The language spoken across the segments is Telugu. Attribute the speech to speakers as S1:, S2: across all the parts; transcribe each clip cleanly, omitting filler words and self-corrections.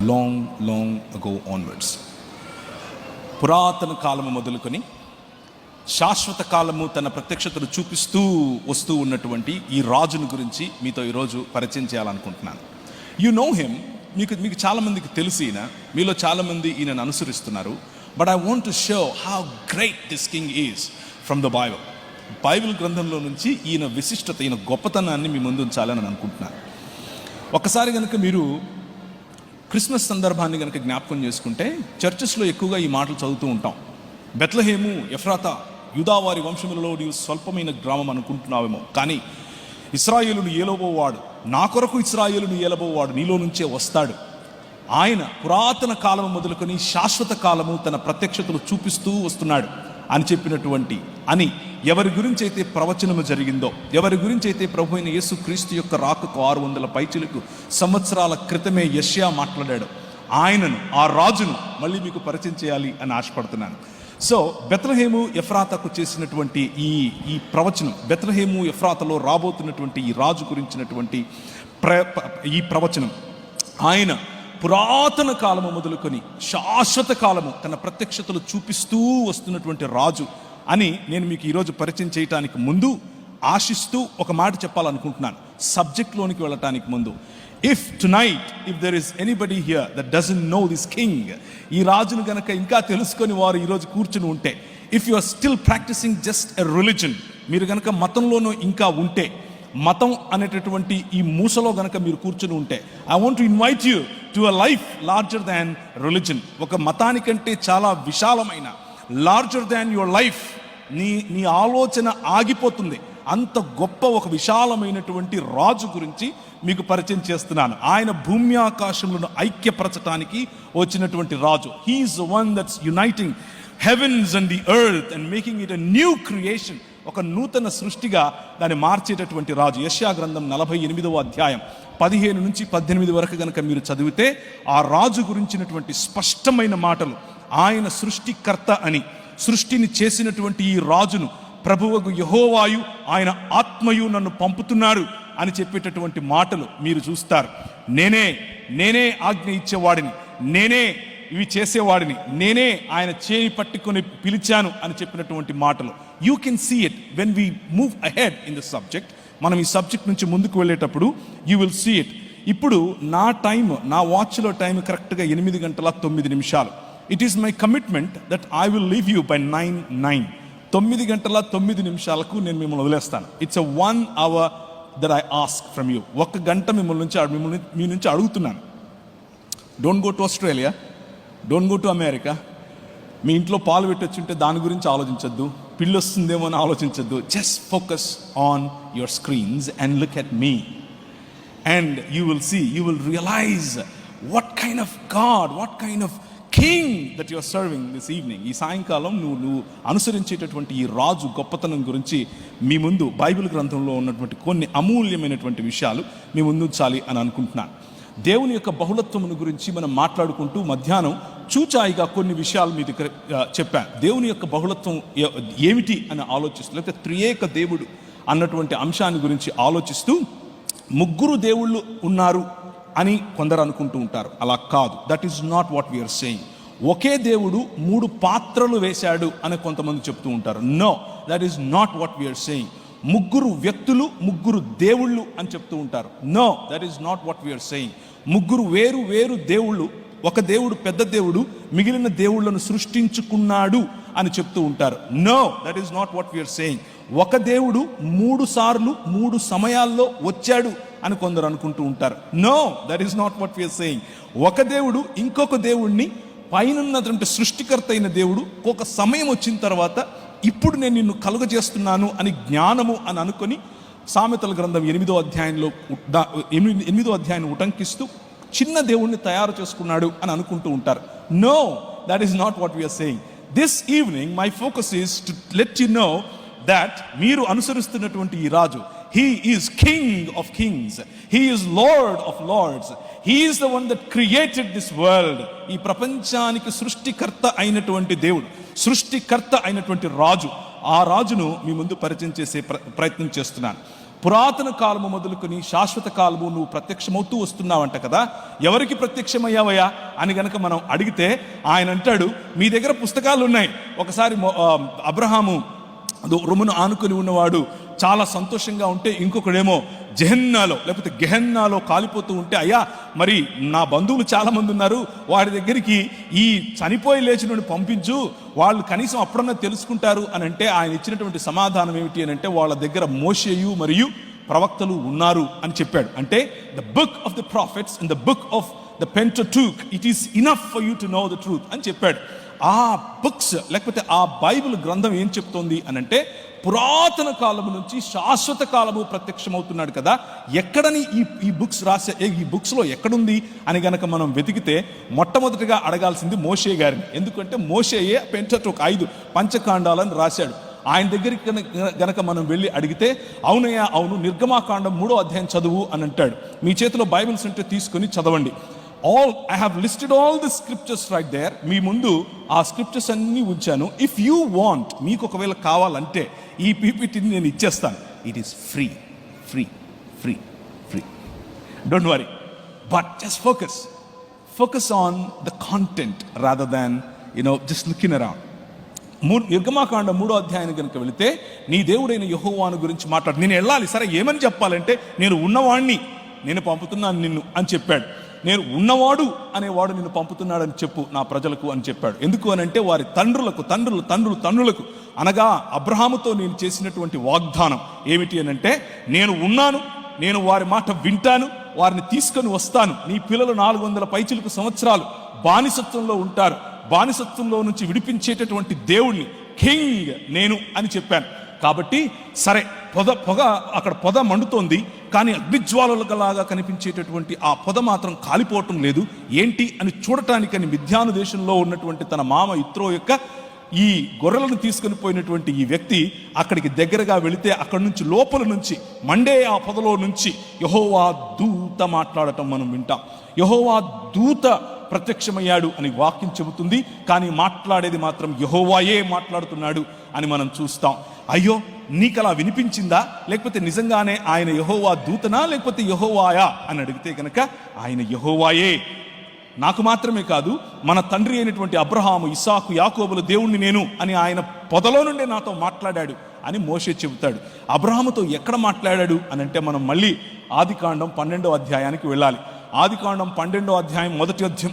S1: long ago onwards. పురాతన కాలము మొదలుకొని శాశ్వత కాలము తన ప్రత్యక్షతను చూపిస్తూ వస్తూ ఉన్నటువంటి ఈ రాజును గురించి మీతో ఈరోజు పరిచయం చేయాలనుకుంటున్నాను. యు నో హిమ్, మీకు చాలామందికి తెలిసి ఈయన, మీలో చాలామంది ఈయనను అనుసరిస్తున్నారు. But I want to show how great this king is from the Bible గ్రంథంలో నుంచి ఈయన విశిష్టత, ఈయన గొప్పతనాన్ని మీ ముందు ఉంచాలని అనుకుంటున్నాను. ఒకసారి కనుక మీరు క్రిస్మస్ సందర్భాన్ని కనుక జ్ఞాపకం చేసుకుంటే చర్చెస్లో ఎక్కువగా ఈ మాటలు చదువుతూ ఉంటాం. బెత్లెహేము ఎఫ్రాతా యూదావారి వంశములలో నీవు స్వల్పమైన గ్రామం అనుకుంటున్నావేమో, కానీ ఇశ్రాయేలును ఏలబోవాడు, నా కొరకు ఇశ్రాయేలును ఏలబోవాడు నీలో నుంచే వస్తాడు. ఆయన పురాతన కాలము మొదలుకొని శాశ్వత కాలము తన ప్రత్యక్షతలు చూపిస్తూ వస్తున్నాడు అని చెప్పినటువంటి, అని ఎవరి గురించి అయితే ప్రవచనము జరిగిందో, ఎవరి గురించి అయితే ప్రభు అయిన యేసు క్రీస్తు యొక్క రాకకు 600 పైచిలకు సంవత్సరాల క్రితమే యెషయా మాట్లాడాడు, ఆయనను, ఆ రాజును మళ్ళీ మీకు పరిచయం చేయాలి అని ఆశపడుతున్నాను. సో బెత్లెహేము ఎఫ్రాతాకు చేసినటువంటి ఈ ప్రవచనం, బెత్లెహేము ఎఫ్రాతాలో రాబోతున్నటువంటి ఈ రాజు గురించినటువంటి ఈ ప్రవచనం, ఆయన పురాతన కాలము మొదలుకొని శాశ్వత కాలము తన ప్రత్యక్షతలు చూపిస్తూ వస్తున్నటువంటి రాజు అని నేను మీకు ఈరోజు పరిచయం చేయటానికి ముందు ఆశిస్తూ ఒక మాట చెప్పాలనుకుంటున్నాను. సబ్జెక్ట్లోనికి వెళ్ళటానికి ముందు, if there is anybody here that doesn't know this king, ఈ రాజును గనక ఇంకా తెలుసుకొని వారు ఈరోజు కూర్చుని ఉంటే, if you are still practising just a religion, మీరు గనక మతంలోనూ ఇంకా ఉంటే, మతం అనేటటువంటి ఈ మూసలో గనక మీరు కూర్చుని ఉంటే, I want to invite you to a life larger than religion. ఒక మతానికంటే చాలా విశాలమైన, లార్జర్ దాన్ యువర్ లైఫ్, నీ ఆలోచన ఆగిపోతుంది, అంత గొప్ప ఒక విశాలమైనటువంటి రాజు గురించి మీకు పరిచయం చేస్తున్నాను. ఆయన భూమి ఆకాశములను ఐక్యపరచడానికి వచ్చినటువంటి రాజు. He is the one that's uniting heavens and the earth and making it a new creation, ఒక నూతన సృష్టిగా దాన్ని మార్చేటటువంటి రాజు. యెషయా గ్రంథం 48వ అధ్యాయం 15 నుంచి 18 వరకు కనుక మీరు చదివితే ఆ రాజు గురించినటువంటి స్పష్టమైన మాటలు, ఆయన సృష్టికర్త అని, సృష్టిని చేసినటువంటి ఈ రాజును ప్రభువగు యెహోవాయు ఆయన ఆత్మయు నన్ను పంపుతున్నారు అని చెప్పేటటువంటి మాటలు మీరు చూస్తారు. నేనే ఆజ్ఞ ఇచ్చేవాడిని, నేనే ఇవి చేసేవాడిని, నేనే ఆయన చేయి పట్టుకొని పిలిచాను అని చెప్పినటువంటి మాటలు. You can see it when we move ahead in the subject. మనం ఈ సబ్జెక్ట్ నుంచి ముందుకు వెళ్ళేటప్పుడు యూ విల్ సీ ఇట్. ఇప్పుడు నా వాచ్లో టైం కరెక్ట్గా 8:09. It is my commitment that I will leave you by 9. 9:09 నేను మిమ్మల్ని వదిలేస్తాను. It's a 1 hour that I ask from you. 1 గంట మీ నుంచి అడుగుతున్నాను. Don't go to Australia, don't go to America. మీ ఇంట్లో పాలు పెట్టొచ్చుంటే దాని గురించి ఆలోచించద్దు, పిల్లి వస్తుందేమో అని ఆలోచించద్దు. Just focus on your screens and look at me and you will realise what kind of God, what kind of king that you are serving this evening. ఈ సాయంకాలం నువ్వు అనుసరించేటటువంటి ఈ రాజు గొప్పతనం గురించి మీ ముందు బైబిల్ గ్రంథంలో ఉన్నటువంటి కొన్ని అమూల్యమైనటువంటి విషయాలు మీ ముందు ఉంచాలి అని అనుకుంటున్నాను. దేవుని యొక్క బహుళత్వమును గురించి మనం మాట్లాడుకుంటూ మధ్యాహ్నం చూచాయిగా కొన్ని విషయాలు మీ దగ్గర చెప్పాను. దేవుని యొక్క బహుళత్వం ఏమిటి అని ఆలోచిస్తూ, లేకపోతే త్రియేక దేవుడు అన్నటువంటి అంశాన్ని గురించి ఆలోచిస్తూ, 3 దేవుళ్ళు ఉన్నారు అని కొందరు అనుకుంటూ ఉంటారు. అలా కాదు. That is not what we are saying. ఒకే దేవుడు 3 పాత్రలు వేశాడు అని కొంతమంది చెప్తూ ఉంటారు. No, that is not what we are saying. 3 వ్యక్తులు, 3 దేవుళ్ళు అని చెప్తూ ఉంటారు. No, that is not what we are saying. 3 వేరు దేవుళ్ళు, ఒక దేవుడు పెద్ద దేవుడు మిగిలిన దేవుళ్లను సృష్టించుకున్నాడు అని చెప్తూ ఉంటారు. No, that is not what we are saying. ఒక దేవుడు 3 సార్లు 3 సమయాల్లో వచ్చాడు అని కొందరు అనుకుంటూ ఉంటారు. No, that is not what we are saying. ఒక దేవుడు ఇంకొక దేవుడిని, పైనున్నటువంటి సృష్టికర్త అయిన దేవుడు ఒక సమయం వచ్చిన తర్వాత, ఇప్పుడు నేను నిన్ను కలుగజేస్తున్నాను అని జ్ఞానము అని అనుకొని సామెతల గ్రంథం 8వ అధ్యాయాన్ని ఉటంకిస్తూ చిన్న దేవుణ్ణి తయారు చేసుకున్నాడు అని అనుకుంటూ ఉంటారు. No, that is not what we are saying. This evening my focus is to let you know that మీరు అనుసరిస్తున్నటువంటి ఈ రాజు, he is king of kings, he is lord of lords, he is the one that created this world. ఈ ప్రపంచానికి సృష్టికర్త అయినటువంటి దేవుడు, సృష్టికర్త అయినటువంటి రాజు, ఆ రాజును మీ ముందు పరిచయం చేసే ప్రయత్నం చేస్తున్నాను. పురాతన కాలము మొదలుకొని శాశ్వత కాలము నువ్వు ప్రత్యక్షమవుతూ వస్తున్నావంట కదా, ఎవరికి ప్రత్యక్షమయ్యావయ్యా అని గనక మనం అడిగితే ఆయన అంటాడు, మీ దగ్గర పుస్తకాలు ఉన్నాయి. ఒకసారి అబ్రహాము రొమ్మును ఆనుకొని ఉన్నవాడు చాలా సంతోషంగా ఉంటే, ఇంకొకడేమో జెహన్నాలో లేకపోతే గెహన్నాలో కాలిపోతూ ఉంటే, అయ్యా మరి నా బంధువులు చాలా మంది ఉన్నారు, వాడి దగ్గరికి ఈ చనిపోయి లేచినోడిని పంపించు, వాళ్ళు కనీసం అప్పుడన్నా తెలుసుకుంటారు అని అంటే ఆయన ఇచ్చినటువంటి సమాధానం ఏమిటి అని అంటే, వాళ్ళ దగ్గర మోషేయు మరియు ప్రవక్తలు ఉన్నారు అని చెప్పాడు. అంటే the book of the prophets and the book of the Pentateuch, it is enough for you to know the truth అని చెప్పాడు. ఆ బుక్స్ లేకపోతే ఆ బైబిల్ గ్రంథం ఏం చెప్తోంది అని అంటే, పురాతన కాలము నుంచి శాశ్వత కాలము ప్రత్యక్షమవుతున్నాడు కదా, ఎక్కడని ఈ బుక్స్ రాసే, ఈ బుక్స్లో ఎక్కడుంది అని గనక మనం వెతికితే మొట్టమొదటిగా అడగాల్సింది మోషే గారిని. ఎందుకంటే మోషేయే పెంటటూక్ 5 పంచకాండాలను రాశాడు. ఆయన దగ్గరికి గనక మనం వెళ్ళి అడిగితే, అవునయ్యా అవును, నిర్గమాకాండం 3వ అధ్యాయం చదువు అని అంటాడు. మీ చేతిలో బైబిల్స్ ఉంటే తీసుకొని చదవండి. I have listed all the scriptures right there. మీ ముందు ఆ స్క్రిప్చర్స్ అన్నీ ఉంచాను. ఇఫ్ యూ వాంట్, మీకు ఒకవేళ కావాలంటే ఈ పీపీటీని నేను ఇచ్చేస్తాను. It is free free free free. Don't worry, but just focus on the content rather than just looking around. నిర్గమాకాండం 3వ అధ్యాయానికి కనుక వెళితే, నీ దేవుడైన యెహోవాను గురించి మాట్లాడు. నేను వెళ్ళాలి, సరే ఏమని చెప్పాలంటే, నేను ఉన్నవాణ్ణి, నేను పంపుతున్నాను నిన్ను అని చెప్పాడు. నేను ఉన్నవాడు అనేవాడు నిన్ను పంపుతున్నాడని చెప్పు నా ప్రజలకు అని చెప్పాడు. ఎందుకు అని అంటే, వారి తండ్రులకు అనగా అబ్రహాముతో నేను చేసినటువంటి వాగ్దానం ఏమిటి అని అంటే, నేను ఉన్నాను, నేను వారి మాట వింటాను, వారిని తీసుకొని వస్తాను. నీ పిల్లలు 400 పైచిలకు సంవత్సరాలు బానిసత్వంలో ఉంటారు, బానిసత్వంలో నుంచి విడిపించేటటువంటి దేవుణ్ణి, కింగ్ నేను అని చెప్పాను. కాబట్టి సరే, అక్కడ పొద మండుతోంది, కానీ అగ్నిజ్వాలలాగా కనిపించేటటువంటి ఆ పొద మాత్రం కాలిపోవటం లేదు. ఏంటి అని చూడటానికని మిద్యాను దేశంలో ఉన్నటువంటి తన మామ ఇత్రో యొక్క ఈ గొర్రెలను తీసుకుని పోయినటువంటి ఈ వ్యక్తి అక్కడికి దగ్గరగా వెళితే, అక్కడి నుంచి లోపల నుంచి మండే ఆ పొదలో నుంచి యెహోవా దూత మాట్లాడటం మనం వింటాం. యెహోవా దూత ప్రత్యక్షమయ్యాడు అని వాక్యం చెబుతుంది, కానీ మాట్లాడేది మాత్రం యెహోవాయే మాట్లాడుతున్నాడు అని మనం చూస్తాం. అయ్యో, నీకు అలా వినిపించిందా, లేకపోతే నిజంగానే ఆయన యెహోవా దూతనా లేకపోతే యెహోవాయా అని అడిగితే కనుక ఆయన యెహోవాయే. నాకు మాత్రమే కాదు, మన తండ్రి అయినటువంటి అబ్రహాము, ఇస్సాకు, యాకోబుల దేవుణ్ణి నేను అని ఆయన పొదలో నుండే నాతో మాట్లాడాడు అని మోషే చెబుతాడు. అబ్రహాముతో ఎక్కడ మాట్లాడాడు అని అంటే, మనం మళ్ళీ ఆదికాండం 12వ అధ్యాయానికి వెళ్ళాలి. ఆదికాండం 12వ అధ్యాయం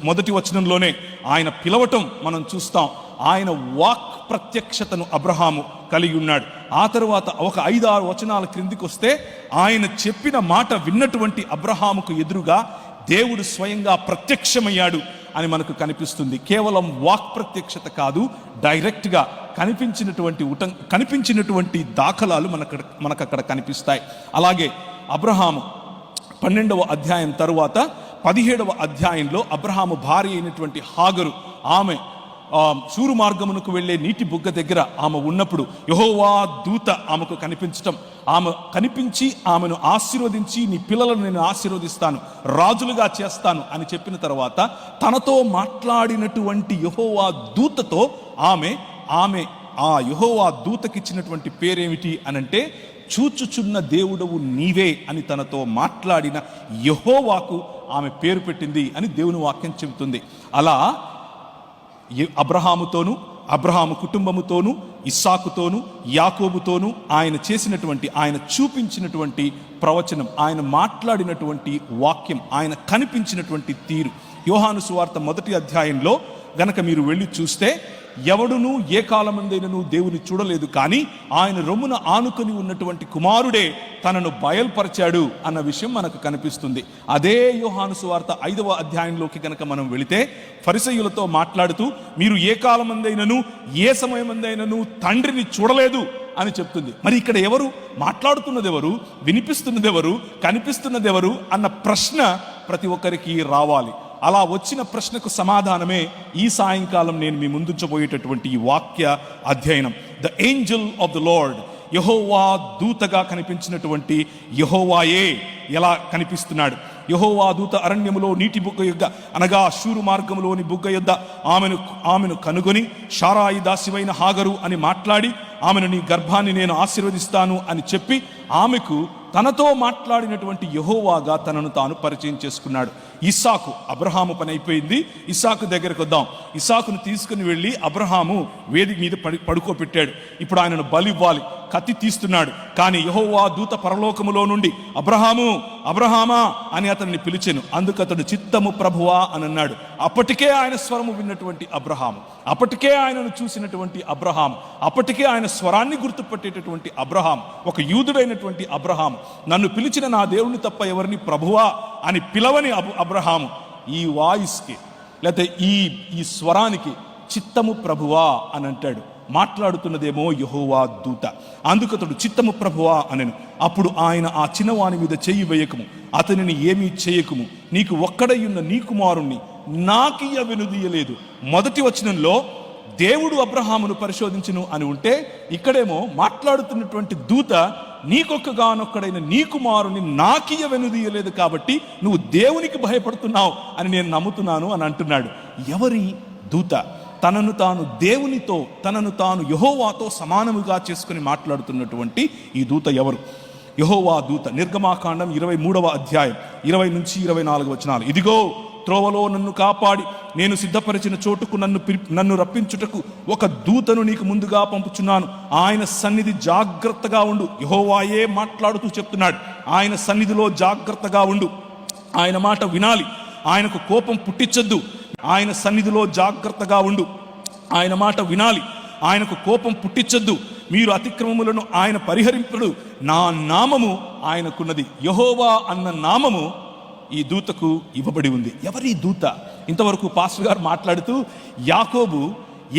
S1: మొదటి వచనంలోనే ఆయన పిలవటం మనం చూస్తాం. ఆయన వాక్ ప్రత్యక్షతను అబ్రహాము కలిగి ఉన్నాడు. ఆ తరువాత ఒక 5-6 వచనాల క్రిందికి వస్తే, ఆయన చెప్పిన మాట విన్నటువంటి అబ్రహాముకు ఎదురుగా దేవుడు స్వయంగా ప్రత్యక్షమయ్యాడు అని మనకు కనిపిస్తుంది. కేవలం వాక్ ప్రత్యక్షత కాదు, డైరెక్ట్గా కనిపించినటువంటి దాఖలాలు మనకు అక్కడ కనిపిస్తాయి. అలాగే అబ్రహాము 12వ అధ్యాయం తరువాత 17వ అధ్యాయంలో అబ్రహాము భార్య అయినటువంటి హాగరు, ఆమె సూరు మార్గమునకు వెళ్లే నీటి బుగ్గ దగ్గర ఆమె ఉన్నప్పుడు యెహోవా దూత ఆమెకు కనిపించటం, ఆమె కనిపించి ఆమెను ఆశీర్వదించి, నీ పిల్లలను నేను ఆశీర్వదిస్తాను, రాజులుగా చేస్తాను అని చెప్పిన తర్వాత, తనతో మాట్లాడినటువంటి యెహోవా దూతతో ఆమె ఆ యెహోవా దూతకిచ్చినటువంటి పేరేమిటి అనంటే, చూచుచున్న దేవుడవు నీవే అని తనతో మాట్లాడిన యెహోవాకు ఆమె పేరు పెట్టింది అని దేవుని వాక్యం చెబుతుంది. అలా అబ్రహాముతోను, అబ్రహాము కుటుంబముతోను, ఇస్సాకుతోను, యాకోబుతోను ఆయన చేసినటువంటి, ఆయన చూపించినటువంటి ప్రవచనం, ఆయన మాట్లాడినటువంటి వాక్యం, ఆయన కనిపించినటువంటి తీరు, యోహాను సువార్త 1వ అధ్యాయంలో గనక మీరు వెళ్ళి చూస్తే, ఎవడును ఏ కాలమందైనను దేవుని చూడలేదు, కానీ ఆయన రొమ్మున ఆనుకొని ఉన్నటువంటి కుమారుడే తనను బయల్పరిచాడు అన్న విషయం మనకు కనిపిస్తుంది. అదే యోహాను సువార్త 5వ అధ్యాయంలోకి గనక మనం వెళితే, ఫరిసయ్యులతో మాట్లాడుతూ, మీరు ఏ కాలమందైనను ఏ సమయమందైనను తండ్రిని చూడలేదు అని చెప్తుంది. మరి ఇక్కడ ఎవరు మాట్లాడుతున్నది, ఎవరు వినిపిస్తున్నది, ఎవరు కనిపిస్తున్నది, ఎవరు అన్న ప్రశ్న ప్రతి ఒక్కరికి రావాలి. అలా వచ్చిన ప్రశ్నకు సమాధానమే ఈ సాయంకాలం నేను మీ ముందుంచబోయేటటువంటి ఈ వాక్య అధ్యయనం. The angel of the Lord, యెహోవా దూతగా కనిపించినటువంటి యెహోవాయే ఎలా కనిపిస్తున్నాడు. యెహోవా దూత అరణ్యములో నీటి బుగ్గ యొద్ద, అనగా షూరు మార్గములోని బుగ్గ యొద్ద ఆమెను కనుగొని, షారాయి దాసివైన హాగరు అని మాట్లాడి, ఆమెను నీ గర్భాన్ని నేను ఆశీర్వదిస్తాను అని చెప్పి, ఆమెకు తనతో మాట్లాడినటువంటి యెహోవాగా తనను తాను పరిచయం చేసుకున్నాడు. ఇస్సాకు, అబ్రహాము పని అయిపోయింది, ఇస్సాకు దగ్గరకు వద్దాం. ఇస్సాకును తీసుకుని వెళ్ళి అబ్రహాము వేదిక మీద పడుకోబెట్టాడు. ఇప్పుడు ఆయనను బలి ఇవ్వాలి, కత్తి తీస్తున్నాడు. కానీ యెహోవా దూత పరలోకములో నుండి అబ్రహాము, అబ్రహామా అని అతన్ని పిలిచెను. అందుకు అతడు చిత్తము ప్రభువా అని అన్నాడు. అప్పటికే ఆయన స్వరము విన్నటువంటి అబ్రహాము, అప్పటికే ఆయనను చూసినటువంటి అబ్రహాము, అప్పటికే ఆయన స్వరాన్ని గుర్తుపట్టేటటువంటి అబ్రహాము, ఒక యూదుడైనటువంటి అబ్రహాము, నన్ను పిలిచిన నా దేవుని తప్ప ఎవరిని ప్రభువా అని పిలవని అబ్రహాము ఈ వాయిస్కి లేకపోతే ఈ స్వరానికి చిత్తము ప్రభువా అని అంటాడు. మాట్లాడుతున్నదేమో యెహోవా దూత. అందుకు అతడు చిత్తము ప్రభువా అనెను. అప్పుడు ఆయన ఆ చిన్నవాని మీద చెయ్యి వేయకము, అతనిని ఏమీ చేయకము, నీకు ఒక్కడయ్యున్న నీ కుమారుణ్ణి నాకియ్య వెనుదీయలేదు. మొదటి వచనంలో దేవుడు అబ్రహామును పరిశోధించును అని ఉంటే, ఇక్కడేమో మాట్లాడుతున్నటువంటి దూత నీకొక్కగానొక్కడైన నీ కుమారుని నాకియ్య వెనుదీయలేదు కాబట్టి నువ్వు దేవునికి భయపడుతున్నావు అని నేను నమ్ముతున్నాను అని అంటున్నాడు. ఎవరి దూత? తనను తాను దేవునితో, తనను తాను యెహోవాతో సమానముగా చేసుకుని మాట్లాడుతున్నటువంటి ఈ దూత ఎవరు? యెహోవా దూత. నిర్గమాకాండం 23వ అధ్యాయం 20 నుంచి 24 వచనాలు. ఇదిగో త్రోవలో నన్ను కాపాడి నేను సిద్ధపరిచిన చోటుకు నన్ను రప్పించుటకు ఒక దూతను నీకు ముందుగా పంపుచున్నాను. ఆయన సన్నిధి జాగ్రత్తగా ఉండు. యెహోవాయే మాట్లాడుతూ చెప్తున్నాడు. ఆయన సన్నిధిలో జాగ్రత్తగా ఉండు, ఆయన మాట వినాలి, ఆయనకు కోపం పుట్టించొద్దు. ఆయన సన్నిధిలో జాగ్రత్తగా ఉండు, ఆయన మాట వినాలి, ఆయనకు కోపం పుట్టించొద్దు. మీరు అతిక్రమములను ఆయన పరిహరింపుడు. నా నామము ఆయనకున్నది. యెహోవా అన్న నామము ఈ దూతకు ఇవ్వబడి ఉంది. ఎవరి దూత? ఇంతవరకు పాస్టర్ గారు మాట్లాడుతూ యాకోబు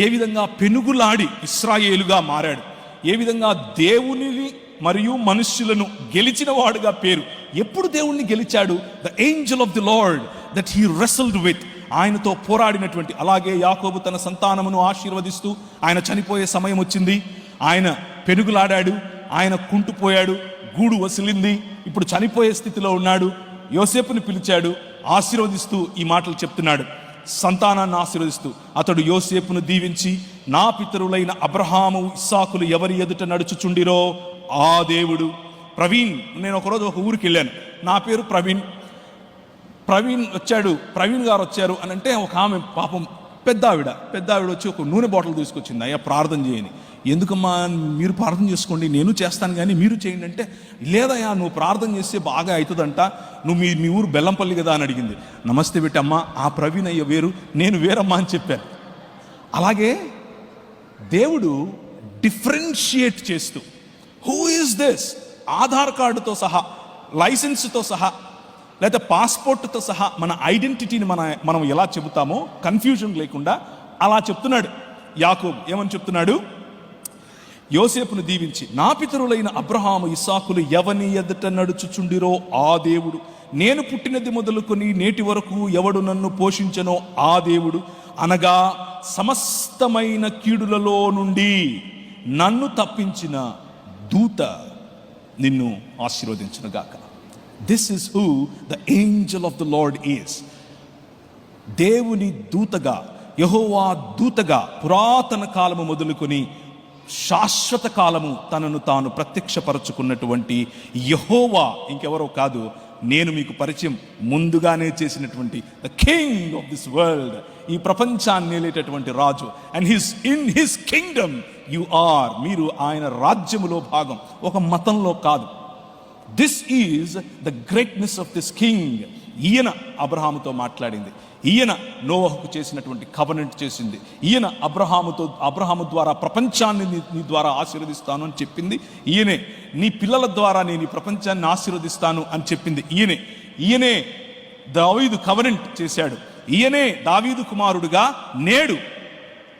S1: ఏ విధంగా పెనుగులాడి ఇశ్రాయేలుగా మారాడు, ఏ విధంగా దేవునిని మరియు మనుష్యులను గెలిచిన వాడుగా పేరు. ఎప్పుడు దేవుణ్ణి గెలిచాడు? The angel of the lord that he wrestled with, ఆయనతో పోరాడినటువంటి. అలాగే యాకోబు తన సంతానమును ఆశీర్వదిస్తూ ఆయన చనిపోయే సమయం వచ్చింది, ఆయన పెనుగులాడాడు, ఆయన కుంటుపోయాడు, గూడు వసిలింది, ఇప్పుడు చనిపోయే స్థితిలో ఉన్నాడు. యోసేపుని పిలిచాడు, ఆశీర్వదిస్తూ ఈ మాటలు చెప్తున్నాడు, సంతానాన్ని ఆశీర్వదిస్తూ. అతడు యోసేపును దీవించి, నా పితరులైన అబ్రహాము ఇస్సాకులు ఎవరి ఎదుట నడుచుచుండిరో ఆ దేవుడు. ప్రవీణ్, నేను ఒకరోజు ఒక ఊరికి వెళ్ళాను, నా పేరు ప్రవీణ్ వచ్చాడు, ప్రవీణ్ గారు వచ్చారు అని అంటే ఒక ఆమె పాపం పెద్ద ఆవిడ వచ్చి ఒక నూనె బాటిల్ తీసుకొచ్చింది. అయ్యా ప్రార్థన చేయని. ఎందుకమ్మా, మీరు ప్రార్థన చేసుకోండి, నేను చేస్తాను కానీ మీరు చేయండి అంటే, లేదయ్యా నువ్వు ప్రార్థన చేస్తే బాగా అవుతుందంట, నువ్వు మీ ఊరు బెల్లంపల్లి కదా అని అడిగింది. నమస్తే పెట్టమ్మా, ఆ ప్రవీణ్ అయ్య వేరు, నేను వేరమ్మా అని చెప్పాను. అలాగే దేవుడు డిఫరెన్షియేట్ చేస్తూ, హూ ఈజ్ దిస్, ఆధార్ కార్డుతో సహా, లైసెన్స్తో సహా, లేదా పాస్పోర్ట్తో సహా మన ఐడెంటిటీని మనం ఎలా చెబుతామో కన్ఫ్యూజన్ లేకుండా అలా చెప్తున్నాడు యాకోబు. ఏమని చెప్తున్నాడు? యోసేపును దీవించి, నా పితరులైన అబ్రహాము ఇస్సాకులు ఎవని ఎదుట నడుచుచుండిరో ఆ దేవుడు, నేను పుట్టినది మొదలుకొని నేటి వరకు ఎవడు నన్ను పోషించనో ఆ దేవుడు, అనగా సమస్తమైన కీడులలో నుండి నన్ను తప్పించిన దూత నిన్ను ఆశీర్వదించునుగాక. This is who the angel of the lord is. దేవుని దూతగా, యెహోవా దూతగా పురాతన కాలము మొదలుకొని శాశ్వత కాలము తనను తాను ప్రత్యక్షపరచుకున్నటువంటి యెహోవా ఇంకెవరో కాదు, నేను మీకు పరిచయం ముందుగానే చేసినటువంటి the king of this world, ఈ ప్రపంచాన్ని ఏలేటటువంటి రాజు. And in his kingdom you are, మీరు ఆయన రాజ్యములో భాగం, ఒక మతంలో కాదు. This is the greatness of this king. ఈయన అబ్రహాముతో మాట్లాడింది, ఈయన నోవహుకు చేసినటువంటి కవెనెంట్ చేసింది, ఈయన అబ్రహాము ద్వారా ప్రపంచాన్ని నీ ద్వారా ఆశీర్వదిస్తాను అని చెప్పింది ఈయనే, నీ పిల్లల ద్వారా నేను ఈ ప్రపంచాన్ని ఆశీర్వదిస్తాను అని చెప్పింది ఈయనే దావీదు కవెనెంట్ చేశాడు. ఈయనే దావీదు కుమారుడుగా నేడు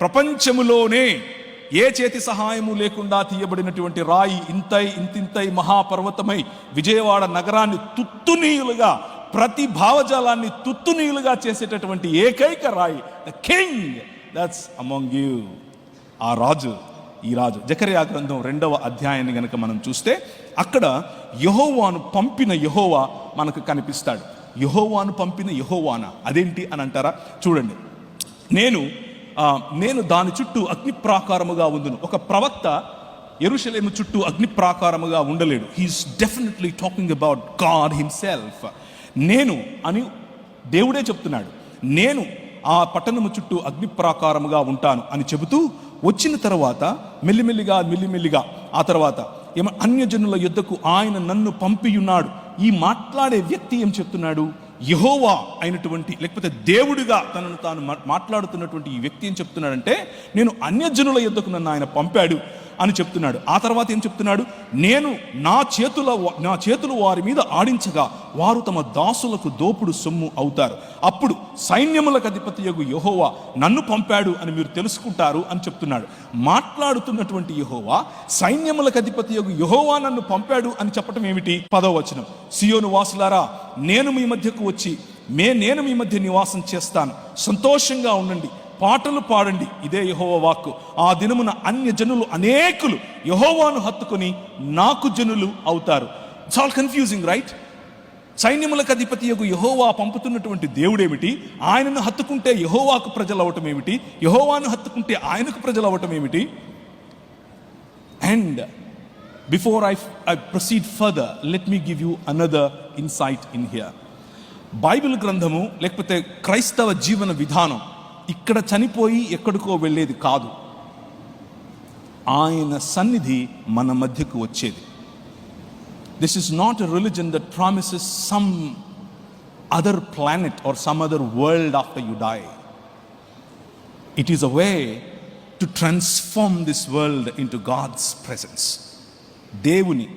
S1: ప్రపంచములోనే ఏ చేతి సహాయము లేకుండా తీయబడినటువంటి రాయి ఇంతింతై మహాపర్వతమై విజయవాడ నగరాన్ని తుత్తునీయులుగా, ప్రతి భావజాలాన్ని తుత్తునీయులుగా చేసేటటువంటి ఏకైక రాయి, the king that's among you. ఆ రాజు, ఈ రాజు. జకర్యా గ్రంథం 2వ అధ్యాయాన్ని గనక మనం చూస్తే అక్కడ యెహోవాను పంపిన యెహోవా మనకు కనిపిస్తాడు. యెహోవాను పంపిన యెహోవానా, అదేంటి అని అంటారా? చూడండి, నేను దాని చుట్టూ అగ్ని ప్రాకారముగా ఉందును. ఒక ప్రవక్త యెరూషలేము చుట్టూ అగ్ని ప్రాకారముగా ఉండలేడు. He is definitely talking about God himself. నేను అని దేవుడే చెప్తున్నాడు, నేను ఆ పట్టణము చుట్టూ అగ్ని ప్రాకారముగా ఉంటాను అని చెబుతూ వచ్చిన తర్వాత మెల్లిమెల్లిగా ఆ తర్వాత అన్యజనుల యుద్ధకు ఆయన నన్ను పంపియున్నాడు. ఈ మాట్లాడే వ్యక్తి ఏం చెప్తున్నాడు? యెహోవా అయినటువంటి, లేకపోతే దేవుడిగా తనను తాను మాట్లాడుతున్నటువంటి ఈ వ్యక్తి ఏం చెప్తున్నాడంటే, నేను అన్యజనుల యుద్ధకు నన్ను ఆయన పంపాడు అని చెప్తున్నాడు. ఆ తర్వాత ఏం చెప్తున్నాడు? నేను నా చేతులు వారి మీద ఆడించగా వారు తమ దాసులకు దోపుడు సొమ్ము అవుతారు. అప్పుడు సైన్యములకు అధిపతియగు యెహోవా నన్ను పంపాడు అని మీరు తెలుసుకుంటారు అని చెప్తున్నాడు. మాట్లాడుతున్నటువంటి యెహోవా సైన్యములకు అధిపతియగు యెహోవా నన్ను పంపాడు అని చెప్పటం ఏమిటి? 10వ వచనం, సియోను వాసులారా, నేను మీ మధ్యకు వచ్చి నేను మీ మధ్య నివాసం చేస్తాను, సంతోషంగా ఉండండి, పాటలు పాడండి, ఇదే యెహోవా వాక్కు. ఆ దినమున అన్య జనులు అనేకులు యెహోవాను హత్తుకొని నాకు జనులు అవుతారు. It's all confusing, right? సైన్యములకు అధిపతియగు యెహోవా పంపుతున్నటువంటి దేవుడేమిటి? ఆయనను హత్తుకుంటే యెహోవాకు ప్రజలు అవటం ఏమిటి? యెహోవాను హత్తుకుంటే ఆయనకు ప్రజలు అవటం ఏమిటి? And before I proceed further, let me give you another insight in here. Bible గ్రంథము లేకపోతే క్రైస్తవ జీవన విధానం ఇక్కడ చనిపోయి ఎక్కడికో వెళ్ళేది కాదు. ఆయన సన్నిధి మన మధ్యకు వచ్చేది. This is not a religion that promises some other planet or some other world after you die. It is a way to transform this world into God's presence. దేవుని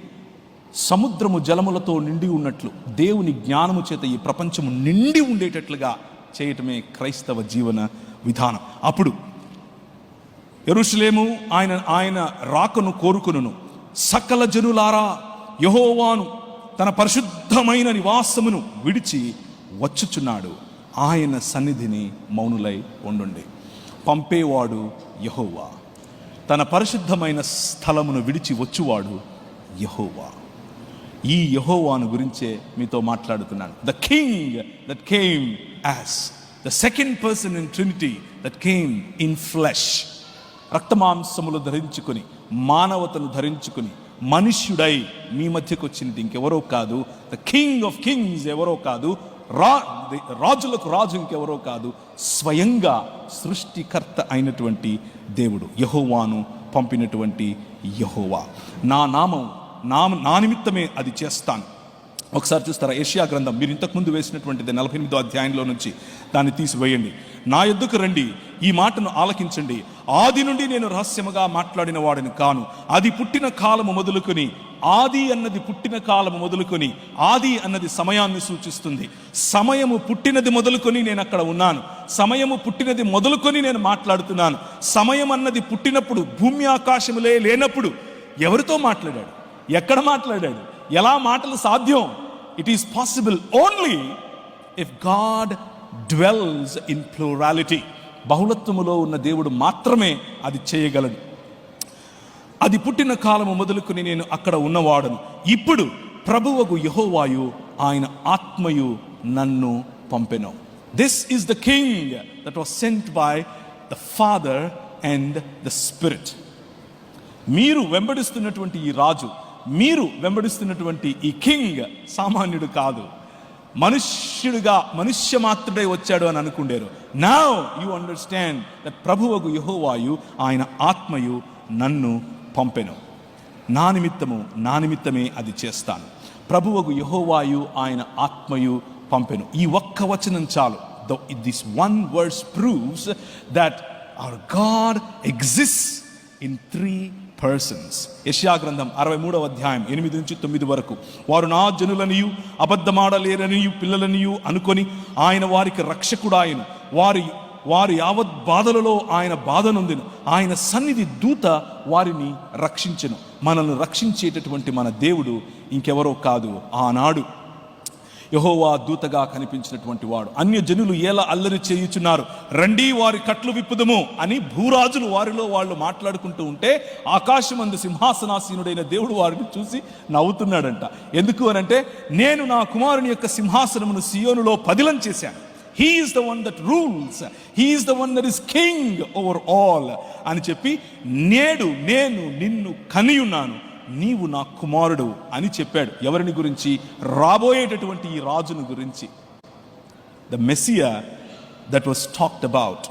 S1: సముద్రము జలములతో నిండి ఉన్నట్లు దేవుని జ్ఞానము చేత ఈ ప్రపంచము నిండి ఉండేటట్లుగా చేయటమే క్రైస్తవ జీవన విధానం. అప్పుడు యెరూషలేము ఆయన రాకను కోరుకును. సకల జనులారా, యెహోవాను తన పరిశుద్ధమైన నివాసమును విడిచి వచ్చుచున్నాడు, ఆయన సన్నిధిని మౌనులై ఉండండి. పంపేవాడు యెహోవా, తన పరిశుద్ధమైన స్థలమును విడిచి వచ్చువాడు యెహోవా. ఈ యెహోవాను గురించే మీతో మాట్లాడుతున్నాను. The king that came as the second person in Trinity that came in flesh. రక్తమాంసములు ధరించుకొని, మానవతను ధరించుకొని, మనుష్యుడై మీ మధ్యకు వచ్చినది ఇంకెవరో కాదు. ద కింగ్ ఆఫ్ కింగ్స్ ఎవరో కాదు, రాజులకు రాజు ఇంకెవరో కాదు, స్వయంగా సృష్టికర్త అయినటువంటి దేవుడు యెహోవాను పంపినటువంటి యెహోవా. నా నిమిత్తమే అది చేస్తాను. ఒకసారి చూస్తారా యెషయా గ్రంథం, మీరు ఇంతకుముందు వేసినటువంటిది 48వ అధ్యాయంలో నుంచి దాన్ని తీసివేయండి. నా యొద్దకు రండి, ఈ మాటను ఆలకించండి. ఆది నుండి నేను రహస్యముగా మాట్లాడిన వాడిని కాను. అది పుట్టిన కాలము మొదలుకొని, ఆది అన్నది పుట్టిన కాలము మొదలుకొని, ఆది అన్నది సమయాన్ని సూచిస్తుంది. సమయము పుట్టినది మొదలుకొని నేను అక్కడ ఉన్నాను. సమయము పుట్టినది మొదలుకొని నేను మాట్లాడుతున్నాను. సమయం అన్నది పుట్టినప్పుడు, భూమి ఆకాశములే లేనప్పుడు ఎవరితో మాట్లాడాడు? ఎక్కడ మాట్లాడాడు? ఎలా మాటలు సాధ్యం? It is possible only if God dwells in plurality. బహుళత్వములో ఉన్న దేవుడు మాత్రమే అది చేయగలడు. అది పుట్టిన కాలము మొదలుకొని నేను అక్కడ ఉన్నవాడను. ఇప్పుడు ప్రభువగు యెహోవాయు ఆయన ఆత్మయు నన్ను పంపెను. This is the king that was sent by the father and the spirit. మీరు వెంబడిస్తున్నటువంటి ఈ రాజు, మీరు వెంబడిస్తున్నటువంటి ఈ కింగ్ సామాన్యుడు కాదు. మనుష్య మాత్రుడై వచ్చాడు అని అనుకుండేరు. నౌ యు అండర్స్టాండ్ దట్ ప్రభువగు యెహోవాయు ఆయన ఆత్మయు నన్ను పంపెను. నా నిమిత్తమే అది చేస్తాను. ప్రభువగు యెహోవాయు ఆయన ఆత్మయు పంపెను. ఈ ఒక్క వచనం చాలు. This one verse proves that our God exists in 3 persons. యెషయా గ్రంథం 63వ అధ్యాయం 8 నుంచి 9 వరకు. వారు నా జనులనియు అబద్ధమాడలేరనియు పిల్లలనియు అనుకొని ఆయన వారికి రక్షకుడాయను. వారి యావత్ బాధలలో ఆయన బాధ నొందెను. ఆయన సన్నిధి దూత వారిని రక్షించెను. మనల్ని రక్షించేటటువంటి మన దేవుడు ఇంకెవరో కాదు, ఆనాడు యెహోవా దూతగా కనిపించినటువంటి వాడు. అన్య జనులు ఎలా అల్లరి చేయుచున్నారు, రండి వారి కట్లు విప్పుదము అని భూరాజులు వారిలో వాళ్ళు మాట్లాడుకుంటూ ఉంటే ఆకాశమందు సింహాసనాసీనుడైన దేవుడు వారిని చూసి నవ్వుతున్నాడంట. ఎందుకు అనంటే, నేను నా కుమారుని యొక్క సింహాసనమును సియోనులో పదిలం చేశాను. He is the one that rules, he is the one that is king over all అని చెప్పి, నేడు నేను నిన్ను కనియున్నాను, నీవు నా కుమారుడు అని చెప్పాడు. ఎవరిని గురించి? రాబోయేటటువంటి ఈ రాజును గురించి. The Messiah that was talked about.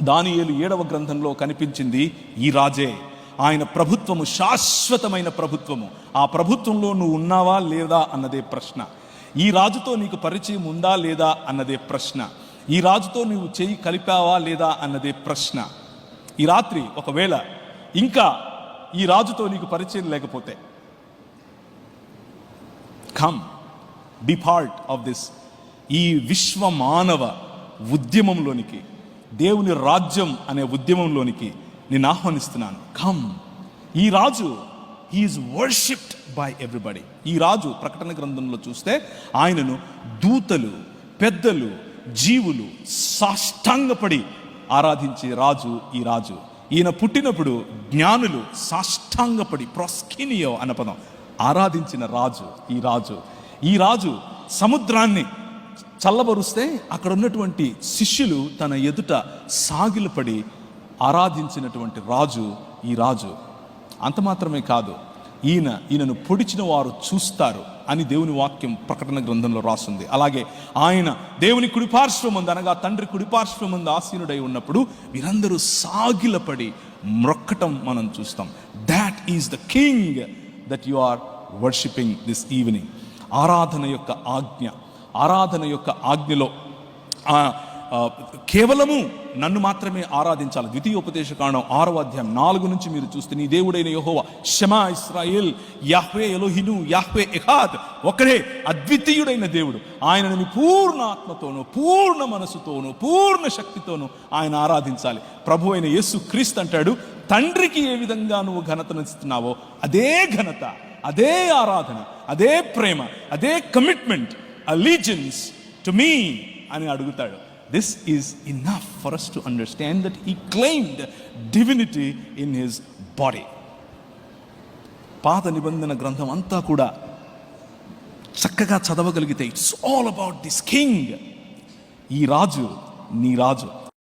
S1: దానియేలు 7వ గ్రంథంలో కనిపించింది ఈ రాజే. ఆయన ప్రభుత్వము శాశ్వతమైన ప్రభుత్వము. ఆ ప్రభుత్వంలో నువ్వు ఉన్నావా లేదా అన్నదే ప్రశ్న. ఈ రాజుతో నీకు పరిచయం ఉందా లేదా అన్నదే ప్రశ్న. ఈ రాజుతో నువ్వు చేయి కలిపావా లేదా అన్నదే ప్రశ్న. ఈ రాత్రి ఒకవేళ ఇంకా ఈ రాజుతో నీకు పరిచయం లేకపోతే, come be part of this, ఈ విశ్వ మానవ ఉద్యమంలోనికి, దేవుని రాజ్యం అనే ఉద్యమంలోనికి నేను ఆహ్వానిస్తున్నాను. కమ్. ఈ రాజు హీఈస్ వర్షిప్డ్ బై ఎవ్రీబడి. ఈ రాజు ప్రకటన గ్రంథంలో చూస్తే ఆయనను దూతలు, పెద్దలు, జీవులు సాష్టాంగపడి ఆరాధించే రాజు ఈ రాజు. ఈయన పుట్టినప్పుడు జ్ఞానులు సాష్టాంగపడి, ప్రాస్కినియో అన్న పదం, ఆరాధించిన రాజు ఈ రాజు. ఈ రాజు సముద్రాన్ని చల్లబరుస్తే అక్కడ ఉన్నటువంటి శిష్యులు తన ఎదుట సాగిలపడి ఆరాధించినటువంటి రాజు ఈ రాజు. అంత మాత్రమే కాదు, ఈయనను పొడిచిన వారు చూస్తారు అని దేవుని వాక్యం ప్రకటన గ్రంథంలో రాస్తుంది. అలాగే ఆయన దేవుని కుడిపార్శ్వమందు, అనగా తండ్రి కుడిపార్శ్వమందు ఆసీనుడై ఉన్నప్పుడు వీరందరూ సాగిలపడి మ్రొక్కటం మనం చూస్తాం. That is the king that you are worshipping this evening. ఆరాధన యొక్క ఆజ్ఞ, ఆరాధన యొక్క ఆజ్ఞలో కేవలము నన్ను మాత్రమే ఆరాధించాలి. ద్వితీయోపదేశకాండం 6వ అధ్యాయం 4 నుంచి మీరు చూస్తే, నీ దేవుడైన యెహోవా, షమా ఇశ్రాయేల్, యాహ్వే ఎలోహిను, యాహ్వే ఎహాద్, ఒకడే అద్వితీయుడైన దేవుడు. ఆయనను నీ పూర్ణ ఆత్మతోనూ, పూర్ణ మనసుతోనూ, పూర్ణ శక్తితోనూ ఆయన ఆరాధించాలి. ప్రభు అయిన యేసు క్రీస్తు అంటాడు, తండ్రికి ఏ విధంగా నువ్వు ఘనతనిస్తున్నావో అదే ఘనత, అదే ఆరాధన, అదే ప్రేమ, అదే కమిట్మెంట్, allegiance to me అని అడుగుతాడు. This is enough for us to understand that he claimed divinity in his body. పాత నిబంధన గ్రంథం అంతా కూడా చక్కగా చదవగలిగితే, it's all about this king. ఈ రాజు నీ రాజు.